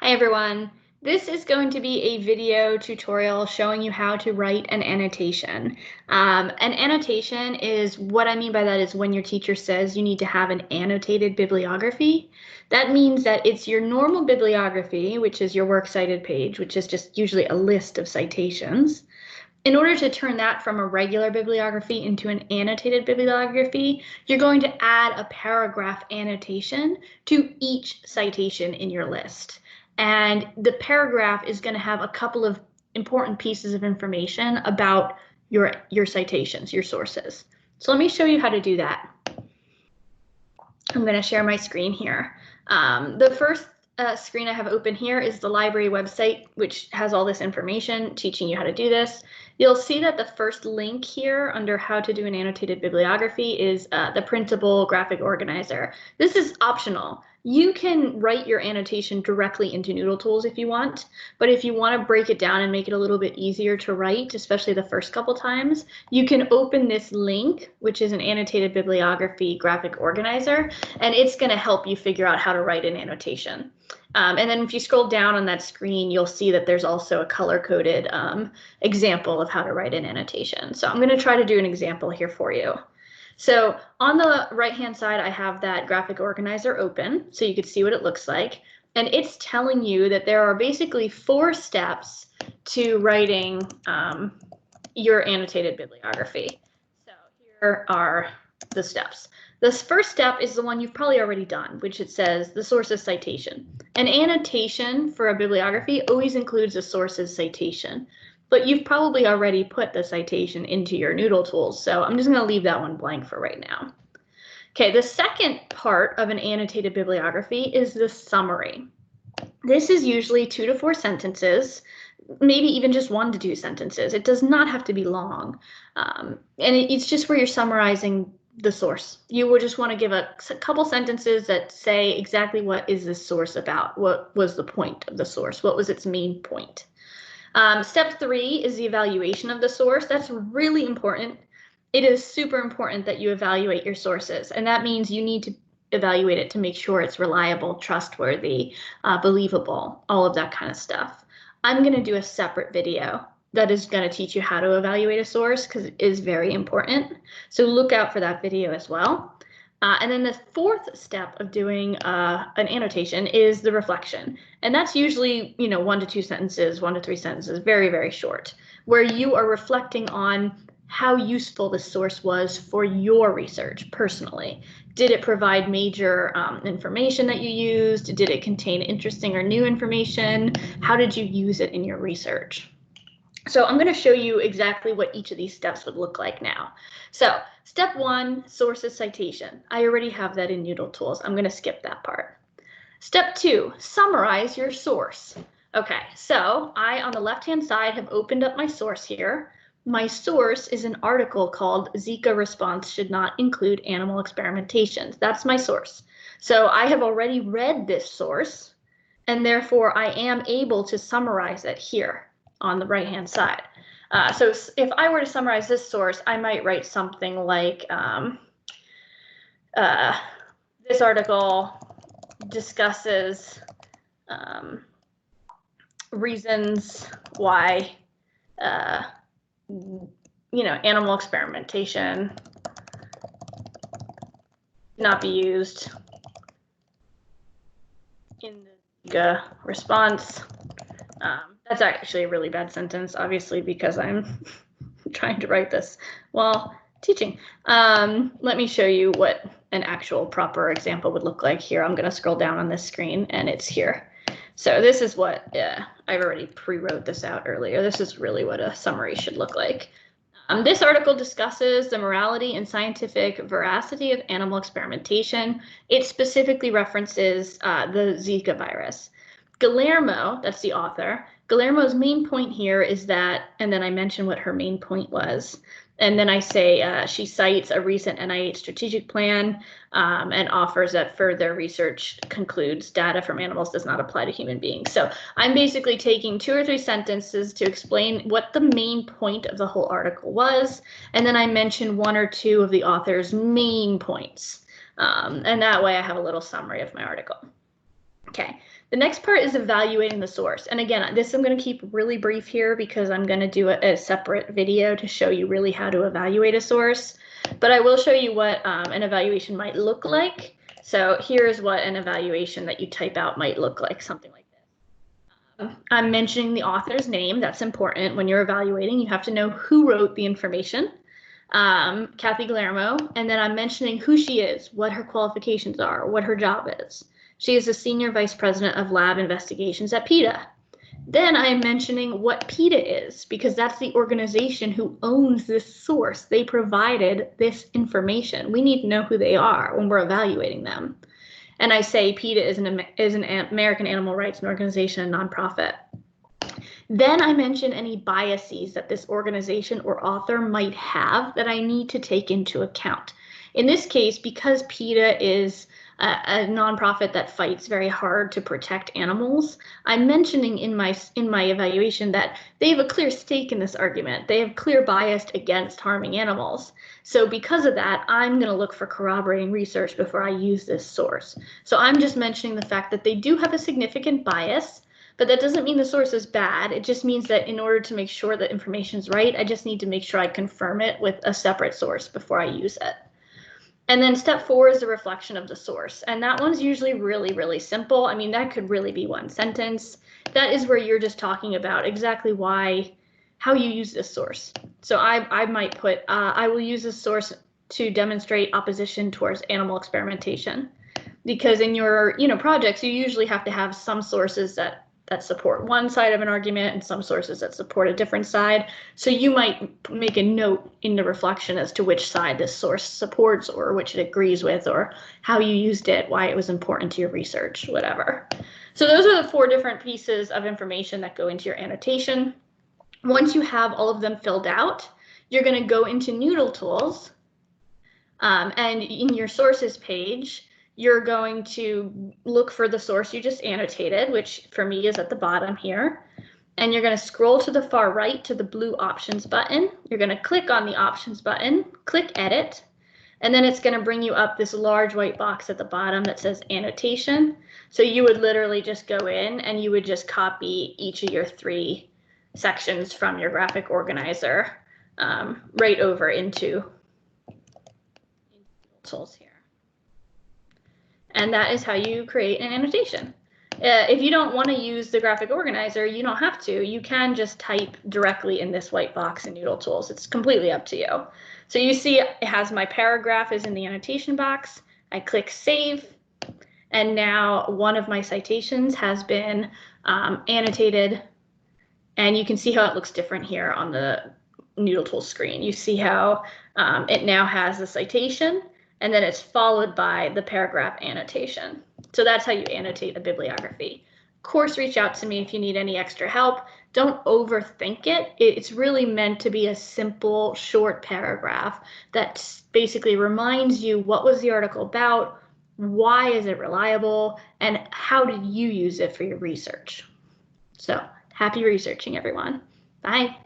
Hi everyone. This is going to be a video tutorial showing you how to write an annotation. An annotation is, what I mean by that is when your teacher says you need to have an annotated bibliography. That means that it's your normal bibliography, which is your works cited page, which is just usually a list of citations. In order to turn that from a regular bibliography into an annotated bibliography, you're going to add a paragraph annotation to each citation in your list. And the paragraph is going to have a couple of important pieces of information about your citations, your sources. So let me show you how to do that. I'm going to share my screen here. The first screen I have open here is the library website, which has all this information teaching you how to do this. You'll see that the first link here under how to do an annotated bibliography is the printable graphic organizer. This is optional. You can write your annotation directly into Noodle Tools if you want, but if you want to break it down and make it a little bit easier to write, especially the first couple times, you can open this link, which is an annotated bibliography graphic organizer, and it's going to help you figure out how to write an annotation. And then if you scroll down on that screen, you'll see that there's also a color-coded example of how to write an annotation. So I'm going to try to do an example here for you. So on the right-hand side, I have that graphic organizer open, so you can see what it looks like. And it's telling you that there are basically 4 steps to writing your annotated bibliography. So here are the steps. This first step is the one you've probably already done, which it says the source's citation. An annotation for a bibliography always includes a source's citation, but you've probably already put the citation into your Noodle Tools, so I'm just going to leave that one blank for right now. Okay, the second part of an annotated bibliography is the summary. This is usually 2 to 4 sentences, maybe even just 1 to 2 sentences. It does not have to be long, and it's just where you're summarizing the source. You will just want to give a couple sentences that say exactly what is this source about, what was the point of the source, what was its main point. Step 3 is the evaluation of the source. That's really important. It is super important that you evaluate your sources, and that means you need to evaluate it to make sure it's reliable, trustworthy, believable, all of that kind of stuff. I'm going to do a separate video that is going to teach you how to evaluate a source because it is very important. So look out for that video as well. And then the 4th step of doing an annotation is the reflection. And that's usually, 1 to 2 sentences, 1 to 3 sentences, very, very short, where you are reflecting on how useful the source was for your research personally. Did it provide major information that you used? Did it contain interesting or new information? How did you use it in your research? So I'm going to show you exactly what each of these steps would look like now. So step 1, sources citation. I already have that in Noodle Tools. I'm going to skip that part. Step 2, summarize your source. Okay, so I, on the left-hand side, have opened up my source here. My source is an article called Zika Response Should Not Include Animal Experimentations. That's my source. So I have already read this source, and therefore I am able to summarize it here on the right-hand side. So if I were to summarize this source, I might write something like, this article discusses reasons why, animal experimentation not be used in the Zika response. That's actually a really bad sentence, obviously, because I'm trying to write this while teaching. Let me show you what an actual proper example would look like here. I'm going to scroll down on this screen, and it's here. So this is what, I've already pre-wrote this out earlier. This is really what a summary should look like. This article discusses the morality and scientific veracity of animal experimentation. It specifically references the Zika virus. Guillermo, that's the author, Guillermo's main point here is that, and then I mention what her main point was, and then I say she cites a recent NIH strategic plan and offers that further research concludes data from animals does not apply to human beings. So I'm basically taking 2 or 3 sentences to explain what the main point of the whole article was, and then I mention 1 or 2 of the author's main points. And that way I have a little summary of my article. Okay, the next part is evaluating the source. And again, this I'm going to keep really brief here because I'm going to do a separate video to show you really how to evaluate a source. But I will show you what an evaluation might look like. So here's what an evaluation that you type out might look like, something like this. I'm mentioning the author's name. That's important when you're evaluating. You have to know who wrote the information. Kathy Guillermo, and then I'm mentioning who she is, what her qualifications are, what her job is. She is the Senior Vice President of Lab Investigations at PETA. Then I am mentioning what PETA is, because that's the organization who owns this source. They provided this information. We need to know who they are when we're evaluating them. And I say PETA is an American Animal Rights Organization, a nonprofit. Then I mention any biases that this organization or author might have that I need to take into account. In this case, because PETA is a nonprofit that fights very hard to protect animals, I'm mentioning in my evaluation that they have a clear stake in this argument. They have clear bias against harming animals. So because of that, I'm going to look for corroborating research before I use this source. So I'm just mentioning the fact that they do have a significant bias, but that doesn't mean the source is bad. It just means that in order to make sure that information is right, I just need to make sure I confirm it with a separate source before I use it. And then step 4 is the reflection of the source. And that one's usually really, really simple. I mean, that could really be one sentence. That is where you're just talking about exactly how you use this source. So I might put, I will use this source to demonstrate opposition towards animal experimentation. Because in your projects, you usually have to have some sources that support one side of an argument and some sources that support a different side. So you might make a note in the reflection as to which side this source supports or which it agrees with or how you used it, why it was important to your research, whatever. So those are the 4 different pieces of information that go into your annotation. Once you have all of them filled out, you're going to go into Noodle Tools, and in your sources page, you're going to look for the source you just annotated, which for me is at the bottom here. And you're going to scroll to the far right to the blue options button. You're going to click on the options button, click edit, and then it's going to bring you up this large white box at the bottom that says annotation. So you would literally just go in and you would just copy each of your 3 sections from your graphic organizer right over into tools here. And that is how you create an annotation. If you don't want to use the graphic organizer, you don't have to. You can just type directly in this white box in Noodle Tools. It's completely up to you. So you see it has my paragraph is in the annotation box. I click save. And now one of my citations has been annotated. And you can see how it looks different here on the Noodle Tools screen. You see how it now has the citation, and then it's followed by the paragraph annotation. So that's how you annotate a bibliography. Of course, reach out to me if you need any extra help. Don't overthink it. It's really meant to be a simple, short paragraph that basically reminds you what was the article about, why is it reliable, and how did you use it for your research. So happy researching, everyone. Bye.